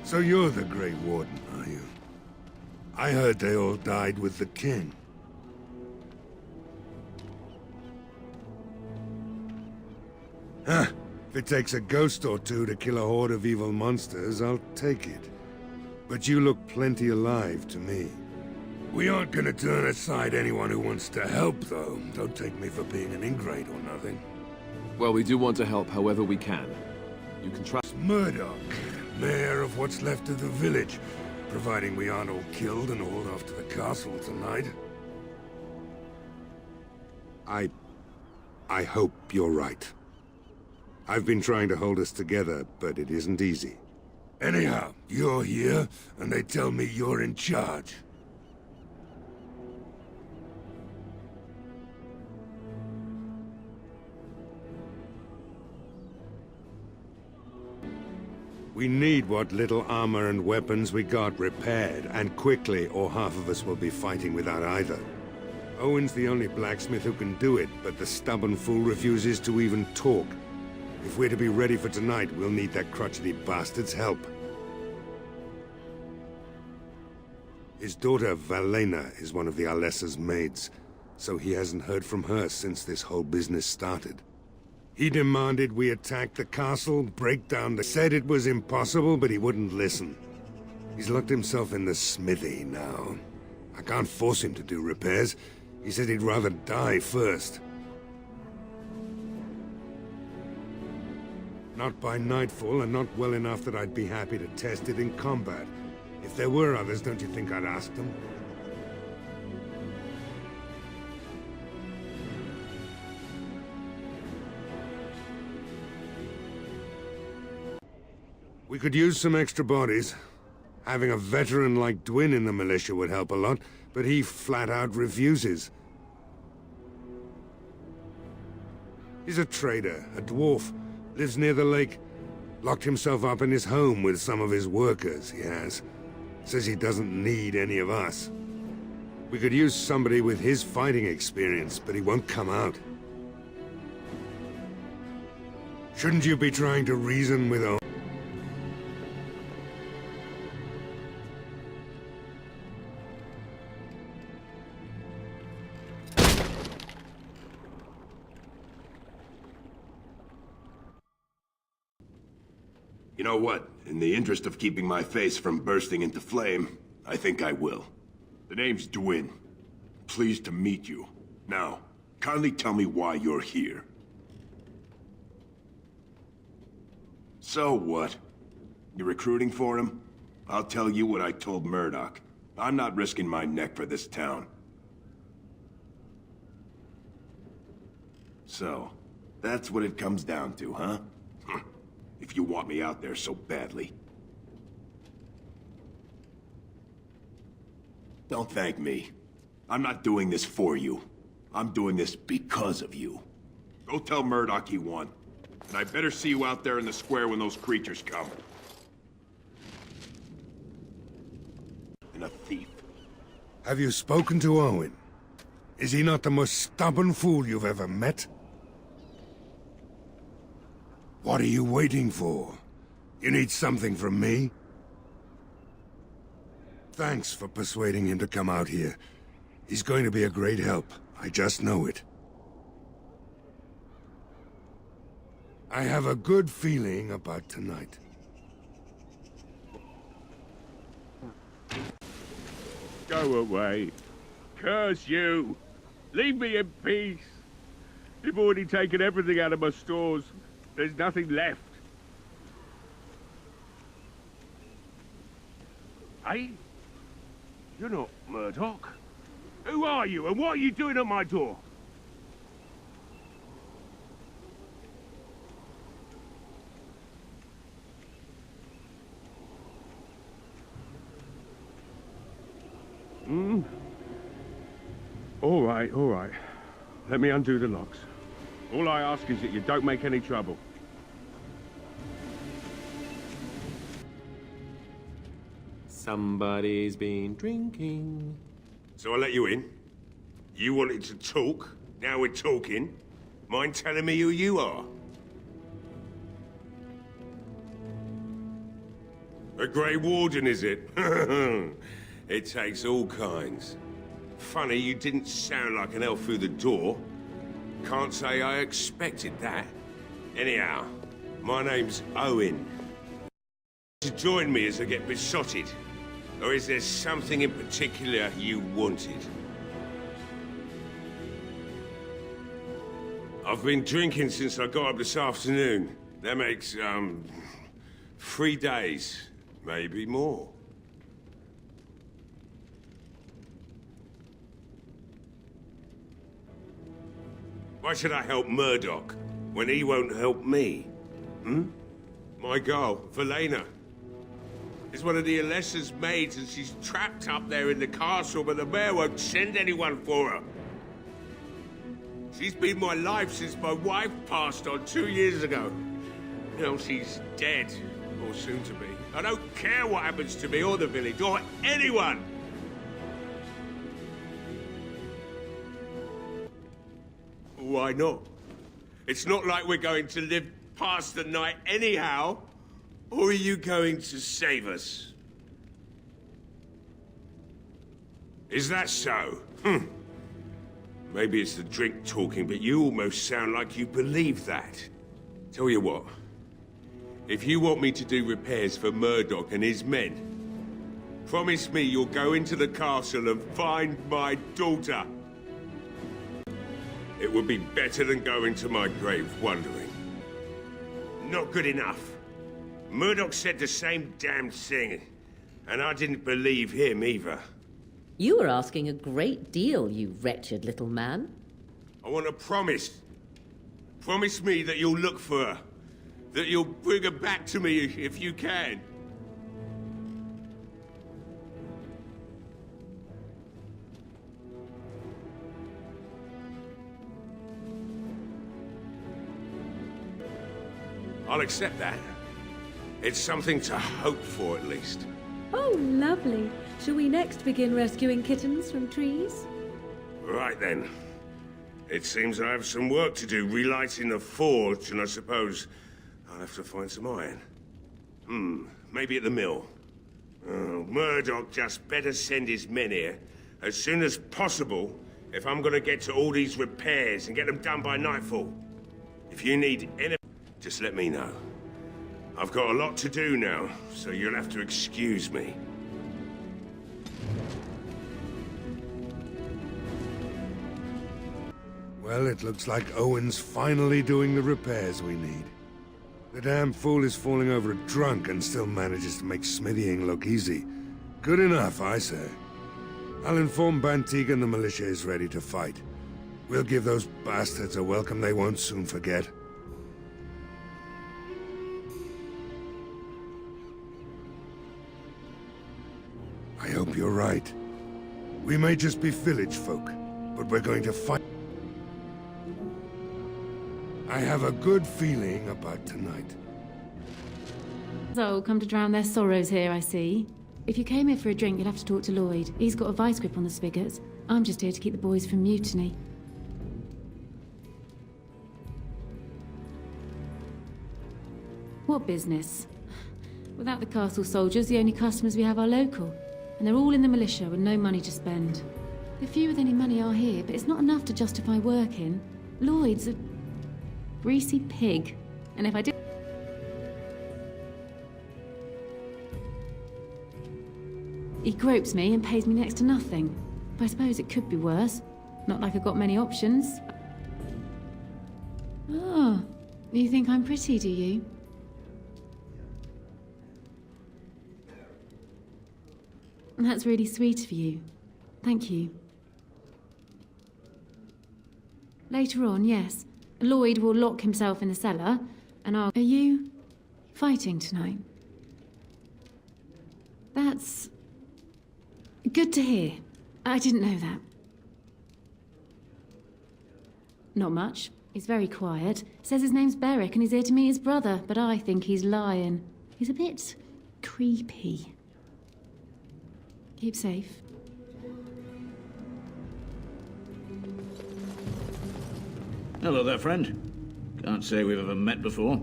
So you're the Grey Warden, are you? I heard they all died with the king. Huh. If it takes a ghost or two to kill a horde of evil monsters, I'll take it. But you look plenty alive to me. We aren't gonna turn aside anyone who wants to help, though. Don't take me for being an ingrate or nothing. Well, we do want to help however we can. You can trust Murdoch, mayor of what's left of the village, providing we aren't all killed and hauled off to the castle tonight. I hope you're right. I've been trying to hold us together, but it isn't easy. Anyhow, you're here, and they tell me you're in charge. We need what little armor and weapons we got repaired, and quickly, or half of us will be fighting without either. Owen's the only blacksmith who can do it, but the stubborn fool refuses to even talk. If we're to be ready for tonight, we'll need that crotchety bastard's help. His daughter, Valena, is one of the Alessa's maids, so he hasn't heard from her since this whole business started. He demanded we attack the castle, break down the... Said it was impossible, but he wouldn't listen. He's locked himself in the smithy now. I can't force him to do repairs. He said he'd rather die first. Not by nightfall, and not well enough that I'd be happy to test it in combat. If there were others, don't you think I'd ask them? We could use some extra bodies. Having a veteran like Dwyn in the militia would help a lot, but he flat out refuses. He's a trader, a dwarf, lives near the lake. Locked himself up in his home with some of his workers, he has. Says he doesn't need any of us. We could use somebody with his fighting experience, but he won't come out. Shouldn't you be trying to reason with Owen? You know what? In the interest of keeping my face from bursting into flame, I think I will. The name's Dwyn. Pleased to meet you. Now, kindly tell me why you're here. So what? You're recruiting for him? I'll tell you what I told Murdoch. I'm not risking my neck for this town. So, that's what it comes down to, huh? If you want me out there so badly. Don't thank me. I'm not doing this for you. I'm doing this because of you. Go tell Murdoch he won. And I better see you out there in the square when those creatures come. And a thief. Have you spoken to Owen? Is he not the most stubborn fool you've ever met? What are you waiting for? You need something from me? Thanks for persuading him to come out here. He's going to be a great help. I just know it. I have a good feeling about tonight. Go away. Curse you. Leave me in peace. You've already taken everything out of my stores. There's nothing left. Hey? You're not Murdoch. Who are you, and what are you doing at my door? All right, all right. Let me undo the locks. All I ask is that you don't make any trouble. Somebody's been drinking. So I let you in. You wanted to talk. Now we're talking. Mind telling me who you are? A Grey Warden, is it? It takes all kinds. Funny, you didn't sound like an elf through the door. Can't say I expected that. Anyhow, my name's Owen. To join me as I get besotted? Or is there something in particular you wanted? I've been drinking since I got up this afternoon. That makes, 3 days. Maybe more. Why should I help Murdoch when he won't help me? My girl, Valena, is one of the Alessa's maids and she's trapped up there in the castle, but the mayor won't send anyone for her. She's been my life since my wife passed on 2 years ago. Now she's dead, or soon to be. I don't care what happens to me or the village, or anyone! Why not? It's not like we're going to live past the night anyhow. Or are you going to save us? Is that so? Maybe it's the drink talking, but you almost sound like you believe that. Tell you what. If you want me to do repairs for Murdoch and his men, promise me you'll go into the castle and find my daughter. It would be better than going to my grave wondering. Not good enough. Murdoch said the same damn thing, and I didn't believe him either. You were asking a great deal, you wretched little man. I want a promise. Promise me that you'll look for her. That you'll bring her back to me if you can. I'll accept that. It's something to hope for, at least. Oh, lovely. Shall we next begin rescuing kittens from trees? Right then. It seems I have some work to do relighting the forge, and I suppose I'll have to find some iron. Maybe at the mill. Oh, Murdoch just better send his men here as soon as possible if I'm gonna get to all these repairs and get them done by nightfall. If you need any... just let me know. I've got a lot to do now, so you'll have to excuse me. Well, it looks like Owen's finally doing the repairs we need. The damn fool is falling over drunk and still manages to make smithying look easy. Good enough, I say. I'll inform Bantigan the militia is ready to fight. We'll give those bastards a welcome they won't soon forget. I hope you're right. We may just be village folk, but we're going to fight. I have a good feeling about tonight. So, come to drown their sorrows here, I see. If you came here for a drink, you'd have to talk to Lloyd. He's got a vice grip on the spigots. I'm just here to keep the boys from mutiny. What business? Without the castle soldiers, the only customers we have are local. And they're all in the militia with no money to spend. The few with any money are here, but it's not enough to justify working. Lloyd's a greasy pig. And if I did... He gropes me and pays me next to nothing. But I suppose it could be worse. Not like I've got many options. Oh, you think I'm pretty, do you? That's really sweet of you. Thank you. Later on, yes. Lloyd will lock himself in the cellar, and I'll... Are you fighting tonight? That's good to hear. I didn't know that. Not much. He's very quiet. Says his name's Beric and he's here to meet his brother, but I think he's lying. He's a bit creepy. Keep safe. Hello there, friend. Can't say we've ever met before.